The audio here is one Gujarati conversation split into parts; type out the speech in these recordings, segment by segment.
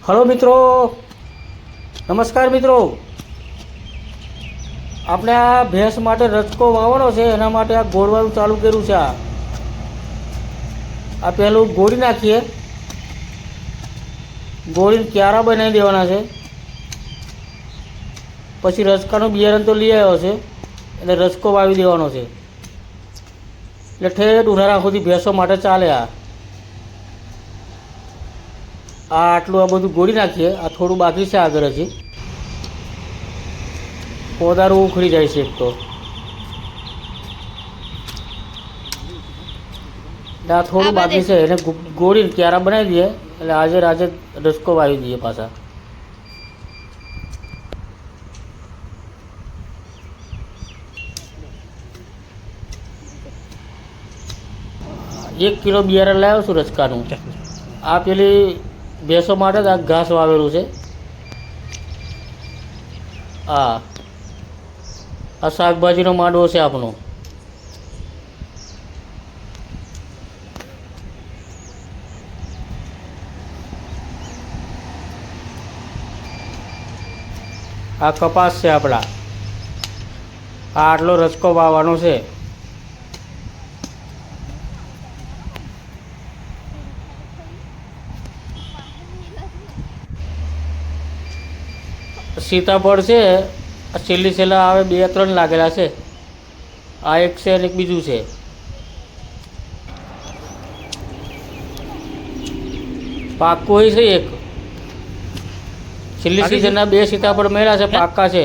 हेलो मित्रों, नमस्कार मित्रों। આપણે આ ભેંસ માટે રચકો વાવવાનો છે, એના માટે આ ગોળવાનું ચાલુ કર્યું છે। આ પહેલું ગોળી નાખીએ, ગોળીને ક્યારા બનાવી દેવાના છે। પછી રચકાનું બિયારણ તો લઈ આવ્યો છે એટલે રચકો વાવી દેવાનો છે, એટલે ઠેઠ ઉનાળા સુધી ભેંસો માટે ચાલે। આટલું આ બધું ગોળી નાખીએ। આ થોડું બાકી છે આગળ, હજી પોદારું ઉખડી જાય છે એક તો। આ થોડું બાકી છે, એને ગોળીને ક્યારા બનાવી દઈએ એટલે આજે રાતે રચકો વાવી દઈએ પાછા। 1 કિલો બિયારણ લાવ્યો છું રચકાનું। આ પેલી ભેંસો માટે જ આ ઘાસ વાવેલું છે। આ શાકભાજીનો માંડવો છે આપણો। આ કપાસ છે આપણા। આ આટલો રચકો વાવવાનો છે। સીતાફળ છે, છેલ્લા આવે 2-3 લાગેલા છે। આ એક છે અને એક બીજું છે। પાક્કું હોય છે એક। છેલ્લી સિઝનના 2 સીતાફળ મળ્યા છે, પાક્કા છે।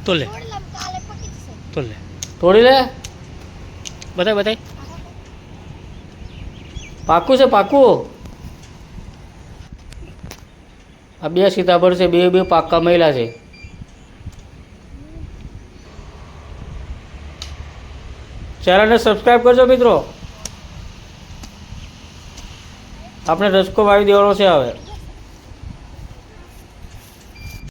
તો લે તોડી લે, બતાય પાક્કું છે પાક્કું। આ 2 સીતાફળ છે, બે પાક્કા મળ્યા છે। ચેનલને સબસ્ક્રાઈબ કરજો મિત્રો। આપણે રચકો વાવી દેવાનો છે હવે।